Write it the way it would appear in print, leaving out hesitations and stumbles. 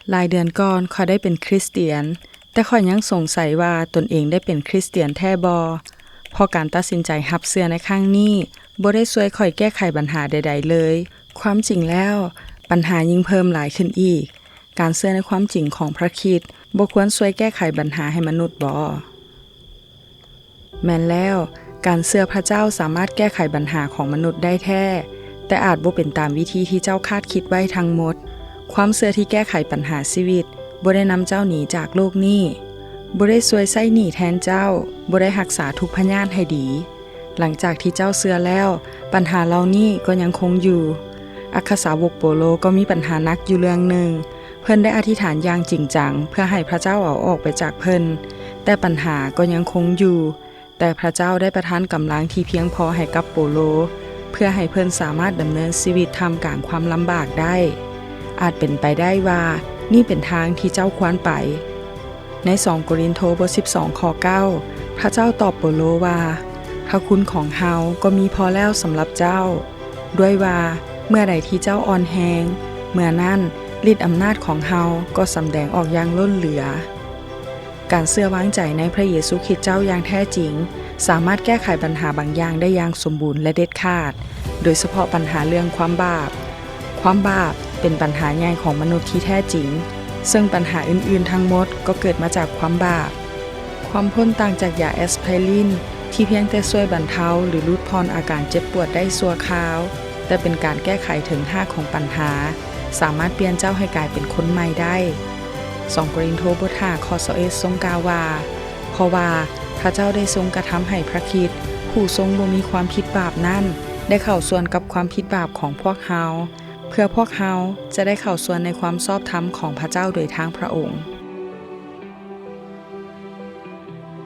หลายเดือนก่อนข้อยได้เป็นคริสเตียนแต่ข้อยยังสงสัยว่าตนเองได้เป็นคริสเตียนแท้บ่เพราะการตัดสินใจรับเชื่อในครั้งนี้บ่ได้ช่วยข้อยแก้ไขปัญหาใดๆเลยความจริงแล้วปัญหายิ่งเพิ่มหลายขึ้นอีกการเชื่อในความจริงของพระคริสต์บ่ควรช่วยแก้ไขปัญหาให้มนุษย์บ่แม่นแล้วการเชื่อพระเจ้าสามารถแก้ไขปัญหาของมนุษย์ได้แท้แต่อาจบ่เป็นตามวิธีที่เจ้าคาดคิดไว้ทั้งหมดความเชื่อที่แก้ไขปัญหาชีวิตบ่ได้นำเจ้าหนีจากโลกนี้บ่ได้ช่วยใช้หนี้แทนเจ้าบ่ได้รักษาทุกพยานให้ดีหลังจากที่เจ้าเชื่อแล้วปัญหาเหล่านี้ก็ยังคงอยู่อัครสาวกโปโลก็มีปัญหาหนักอยู่เรื่องหนึ่งเพิ่นได้อธิษฐานอย่างจริงจังเพื่อให้พระเจ้าเอาออกไปจากเพิ่นแต่ปัญหาก็ยังคงอยู่แต่พระเจ้าได้ประทานกำลังที่เพียงพอให้กับโปโลเพื่อให้เพิ่นสามารถดำเนินชีวิตท่ามกลางความลำบากได้อาจเป็นไปได้ว่านี่เป็นทางที่เจ้าควรไปใน2โครินโธบท12ข้อ9พระเจ้าตอบโปโลว่าพระคุณของเฮาก็มีพอแล้วสำหรับเจ้าด้วยว่าเมื่อใดที่เจ้าอ่อนแรงเมื่อนั้นฤทธิ์อำนาจของเฮาก็สำแดงออกอย่างล้นเหลือการเชื่อวางใจในพระเยซูคริสต์เจ้าอย่างแท้จริงสามารถแก้ไขปัญหาบางอย่างได้อย่างสมบูรณ์และเด็ดขาดโดยเฉพาะปัญหาเรื่องความบาปเป็นปัญหาใหญ่ของมนุษย์ที่แท้จริงซึ่งปัญหาอื่นๆทั้งหมดก็เกิดมาจากความบาปความพ้นต่างจากยาแอสไพรินที่เพียงแต่ช่วยบรรเทาหรือลดผ่อนอาการเจ็บปวดได้ชั่วคราวแต่เป็นการแก้ไขถึงรากของปัญหาสามารถเปลี่ยนเจ้าให้กลายเป็นคนใหม่ได้2โครินโธบท5ข้อ21ทรงกล่าวว่าเพราะว่าพระเจ้าได้ทรงกระทำให้พระคริสต์ผู้ทรงบ่มีความผิดบาปนั้นได้เข้าส่วนกับความผิดบาปของพวกเฮาเพื่อพวกเฮาจะได้เข้าส่วนในความชอบธรรมของพระเจ้าโดยทางพระองค์